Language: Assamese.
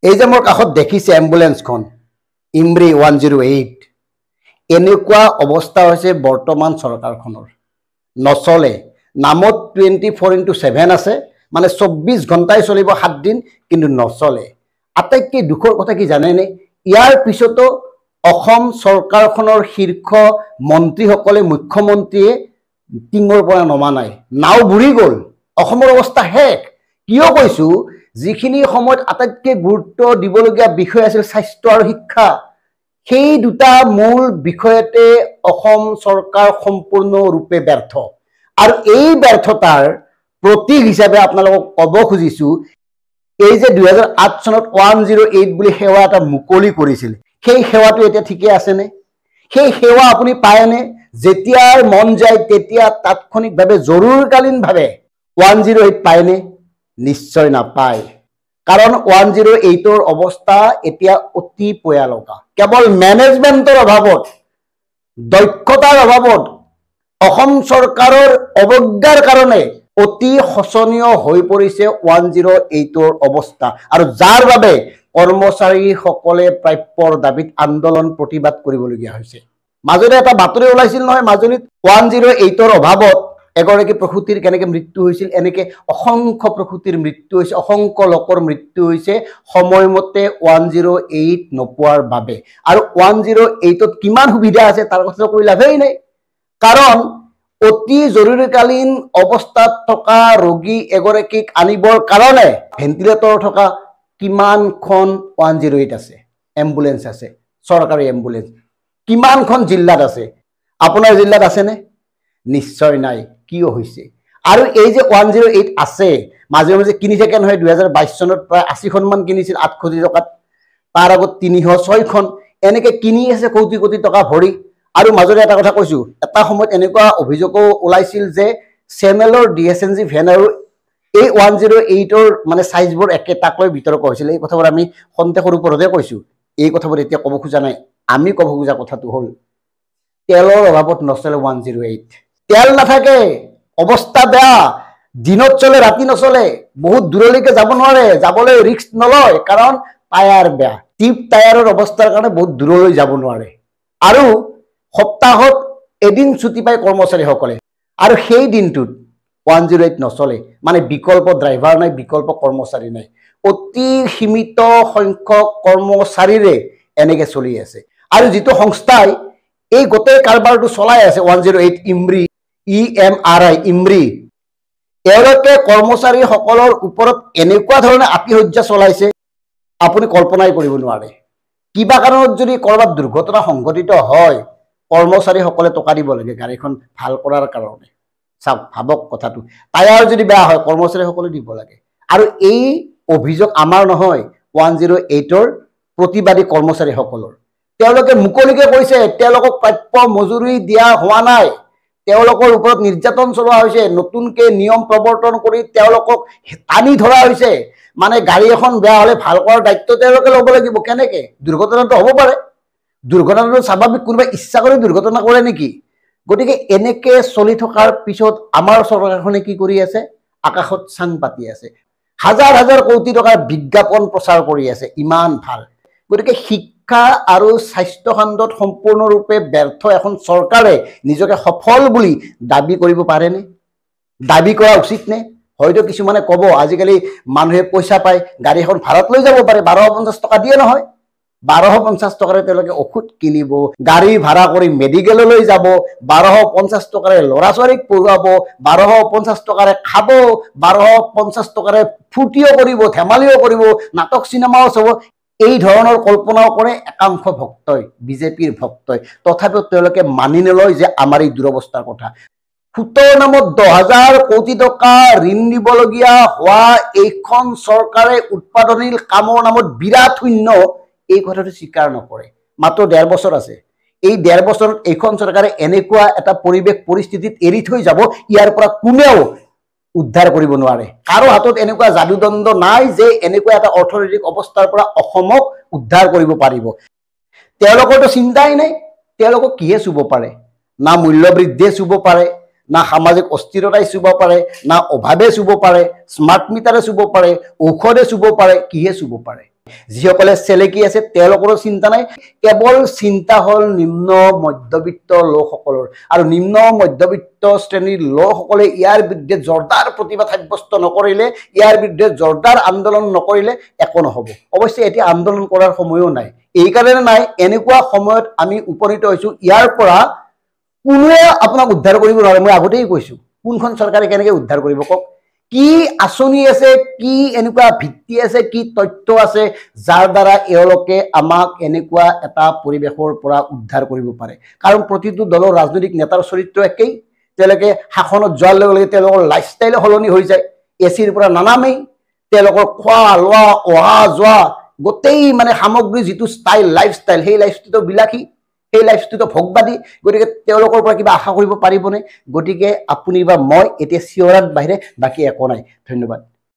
এই যে মোৰ কাষত দেখিছে এম্বুলেন্সখন ইমৰি 108 এনেকুৱা অৱস্থা হৈছে বৰ্তমান চৰকাৰখনৰ নচলে নামত 24/7 আছে মানে 24 ঘণ্টাই চলিব 7 দিন কিন্তু নচলে আটাইতকৈ দুখৰ কথা কি জানেনে ইয়াৰ পিছতো অসম চৰকাৰখনৰ শীৰ্ষ মন্ত্ৰীসকলে মুখ্যমন্ত্ৰীয়ে টিঙৰ পৰা নমা নাই নাও বুৰি গ'ল অসমৰ অৱস্থা হেক কিয় কৈছো যিখিনি সময়ত আটাইতকৈ গুৰুত্ব দিবলগীয়া বিষয় আছিল স্বাস্থ্য আৰু শিক্ষা সেই দুটা মূল বিষয়তে অসম চৰকাৰ সম্পূৰ্ণৰূপে ব্যৰ্থ আৰু এই ব্যৰ্থতাৰ প্ৰতীক হিচাপে আপোনালোকক ক'ব খুজিছো এই যে 2008 চনত 108 বুলি সেৱা এটা মুকলি কৰিছিল সেই সেৱাটো এতিয়া ঠিকে আছে নে সেই সেৱা আপুনি পায়নে যেতিয়া মন যায় তেতিয়া তাৎক্ষণিকভাৱে জৰুৰীকালীনভাৱে 108 পায়নে নিশ্চয় নাপায় কাৰণ 108ৰ অৱস্থা এতিয়া অতি পয়ালগা কেৱল মেনেজমেন্টৰ অভাৱত দক্ষতাৰ অভাৱত অসম চৰকাৰৰ অৱজ্ঞাৰ কাৰণে অতি শোচনীয় হৈ পৰিছে 108ৰ অৱস্থা আৰু যাৰ বাবে কৰ্মচাৰীসকলে প্ৰাপ্যৰ দাবীত আন্দোলন প্ৰতিবাদ কৰিবলগীয়া হৈছে মাজতে এটা বাতৰি ওলাইছিল নহয় মাজুলীত 108ৰ অভাৱত এগৰাকী প্ৰসূতিৰ কেনেকৈ মৃত্যু হৈছিল এনেকৈ অসংখ্য প্ৰসূতিৰ মৃত্যু হৈছে অসংখ্য লোকৰ মৃত্যু হৈছে সময়মতে 108 নোপোৱাৰ বাবে আৰু 108ত কিমান সুবিধা আছে তাৰ কথা কৈ লাভেই নাই কাৰণ অতি জৰুৰীকালীন অৱস্থাত থকা ৰোগী এগৰাকীক আনিবৰ কাৰণে ভেন্টিলেটৰ থকা কিমানখন 108 আছে এম্বুলেন্স আছে চৰকাৰী এম্বুলেন্স কিমানখন জিলাত আছে আপোনাৰ জিলাত আছে নে নিশ্চয় নাই কিয় হৈছে আৰু এই যে 108 আছে মাজে মাজে কিনি থাকে নহয় 2022 চনত প্ৰায় 80খন মান কিনিছিল 8 কোটি টকাত তাৰ আগত 306খন এনেকৈ কিনি আছে কোটি কোটি টকা ভৰি আৰু মাজতে এটা কথা কৈছো এটা সময়ত এনেকুৱা অভিযোগও ওলাইছিল যে চেনেলৰ ডিএছএনজি ভেন আৰু এই 108ৰ মানে সাইজবোৰ একেটাকৈ বিতৰক হৈছিল এই কথাবোৰ আমি সন্তেহৰ ওপৰতে কৈছো এই কথাবোৰ এতিয়া ক'ব খোজা নাই আমি ক'ব খোজা কথাটো হ'ল তেলৰ অভাৱত নচলে 108 তেল নাথাকে অৱস্থা বেয়া দিনত চলে ৰাতি নচলে বহুত দূৰলৈকে যাব নোৱাৰে যাবলৈ ৰিস্ক নলয় কাৰণ টায়াৰ বেয়া টিপ টায়াৰৰ অৱস্থাৰ কাৰণে বহুত দূৰলৈ যাব নোৱাৰে আৰু সপ্তাহত এদিন ছুটি পায় কৰ্মচাৰীসকলে আৰু সেই দিনটোত 108 নচলে মানে বিকল্প ড্ৰাইভাৰ নাই বিকল্প কৰ্মচাৰী নাই অতি সীমিত সংখ্যক কৰ্মচাৰীৰে এনেকৈ চলি আছে আৰু যিটো সংস্থাই এই গোটেই কাৰবাৰটো চলাই আছে 108 ইমৰি EMRI ইমৰি এওঁলোকে কৰ্মচাৰীসকলৰ ওপৰত এনেকুৱা ধৰণে আতিহত্যা চলাইছে আপুনি কল্পনাই কৰিব নোৱাৰে কিবা কাৰণত যদি কৰবাত দুৰ্ঘটনা সংঘটিত হয় কৰ্মচাৰীসকলে টকা দিব লাগে গাড়ীখন ভাল কৰাৰ কাৰণে চাওক ভাবক কথাটো টায়াৰ যদি বেয়া হয় কৰ্মচাৰীসকলে দিব লাগে আৰু এই অভিযোগ আমাৰ নহয় 108ৰ প্ৰতিবাদী কৰ্মচাৰীসকলৰ তেওঁলোকে মুকলিকে কৈছে তেওঁলোকক প্ৰাপ্য মজুৰি দিয়া হোৱা নাই তেওঁলোকৰ ওপৰত নিৰ্যাতন চলোৱা হৈছে নতুনকৈ নিয়ম প্ৰৱৰ্তন কৰি তেওঁলোকক টানি ধৰা হৈছে মানে গাড়ী এখন বেয়া হ'লে ভাল কৰাৰ দায়িত্ব তেওঁলোকে ল'ব লাগিব কেনেকৈ দুৰ্ঘটনাটো হ'ব পাৰে দুৰ্ঘটনাটো স্বাভাৱিক কোনোবাই ইচ্ছা কৰি দুৰ্ঘটনা কৰে নেকি গতিকে এনেকৈ চলি থকাৰ পিছত আমাৰ চৰকাৰখনে কি কৰি আছে আকাশত চাং পাতি আছে হাজাৰ হাজাৰ কোটি টকাৰ বিজ্ঞাপন প্ৰচাৰ কৰি আছে ইমান ভাল গতিকে শিক্ষা আৰু স্বাস্থ্য খণ্ডত সম্পূৰ্ণৰূপে ব্যৰ্থ এখন চৰকাৰে নিজকে সফল বুলি দাবী কৰিব পাৰেনে দাবী কৰা উচিত নে হয়তো কিছুমানে ক'ব আজিকালি মানুহে পইচা পায় গাড়ী এখন ভাড়াত লৈ যাব পাৰে 1250 টকা দিয়ে নহয় 1250 টকাৰে তেওঁলোকে ঔষধ কিনিব গাড়ী ভাড়া কৰি মেডিকেললৈ যাব 1250 টকাৰে ল'ৰা ছোৱালীক পঢ়ুৱাব 1250 টকাৰে খাব 1250 টকাৰে ফূৰ্তিও কৰিব ধেমালিও কৰিব নাটক চিনেমাও চাব এই ধৰণৰ কল্পনাও কৰে একাংশ ভক্তই বিজেপিৰ ভক্তই তথাপিও তেওঁলোকে মানি নলয় যে আমাৰ এই দুৰৱস্থাৰ কথা সুতৰ নামত 10,000 কোটি টকা ঋণ দিবলগীয়া হোৱা এইখন চৰকাৰে উৎপাদনশীল কামৰ নামত বিৰাট শূন্য এই কথাটো স্বীকাৰ নকৰে মাত্ৰ 1.5 বছৰ আছে এই 1.5 বছৰত এইখন চৰকাৰে এনেকুৱা এটা পৰিৱেশ পৰিস্থিতিত এৰি থৈ যাব ইয়াৰ পৰা কোনেও উদ্ধাৰ কৰিব নোৱাৰে কাৰো হাতত এনেকুৱা যাদুদণ্ড নাই যে এনেকুৱা এটা অৰ্থনৈতিক অৱস্থাৰ পৰা অসমক উদ্ধাৰ কৰিব পাৰিব তেওঁলোকৰতো চিন্তাই নাই তেওঁলোকক কিহে চুব পাৰে না মূল্য বৃদ্ধিয়ে চুব পাৰে না সামাজিক অস্থিৰতাই চুব পাৰে না অভাৱে চুব পাৰে স্মাৰ্ট মিটাৰে চুব পাৰে ঔষধে চুব পাৰে কিহে চুব পাৰে যিসকলে চেলেকি আছে তেওঁলোকৰো চিন্তা নাই, কেৱল চিন্তা হ'ল নিম্ন মধ্যবিত্ত লোকসকলৰ। আৰু নিম্ন মধ্যবিত্ত শ্ৰেণীৰ লোকসকলে ইয়াৰ বিৰুদ্ধে জোৰদাৰ প্ৰতিবাদ সাব্যস্ত নকৰিলে, ইয়াৰ বিৰুদ্ধে জোৰদাৰ আন্দোলন নকৰিলে একো নহ'ব। অৱশ্যে এতিয়া আন্দোলন কৰাৰ সময়ো নাই, এইকাৰণে নাই, এনেকুৱা সময়ত আমি উপনীত হৈছোঁ ইয়াৰ পৰা কোনোৱে আপোনাক উদ্ধাৰ কৰিব নোৱাৰে। মই আগতেই কৈছোঁ, কোনখন চৰকাৰে কেনেকৈ উদ্ধাৰ কৰিব কওক? কি আঁচনি আছে, কি এনেকুৱা ভিত্তি আছে, কি তথ্য আছে যাৰ দ্বাৰা এওঁলোকে আমাক এনেকুৱা এটা পৰিৱেশৰ পৰা উদ্ধাৰ কৰিব পাৰে? কাৰণ প্ৰতিটো দলৰ ৰাজনৈতিক নেতাৰ চৰিত্ৰ একেই, তেওঁলোকে শাসনত যোৱাৰ লগে লগে তেওঁলোকৰ লাইফষ্টাইল সলনি হৈ যায়, এচিৰ পৰা নানামেই, তেওঁলোকৰ খোৱা লোৱা অহা যোৱা গোটেই মানে সামগ্ৰী যিটো ষ্টাইল লাইফষ্টাইল, সেই লাইফষ্টাইলটো বিলাসী, সেই লাইফষ্টাইলটো ভোগবাদী। গতিকে তেওঁলোকৰ পৰা কিবা আশা কৰিব পাৰিবনে? গতিকে আপুনি বা মই এতিয়া চিঞৰাৰ বাহিৰে বাকী একো নাই। ধন্যবাদ।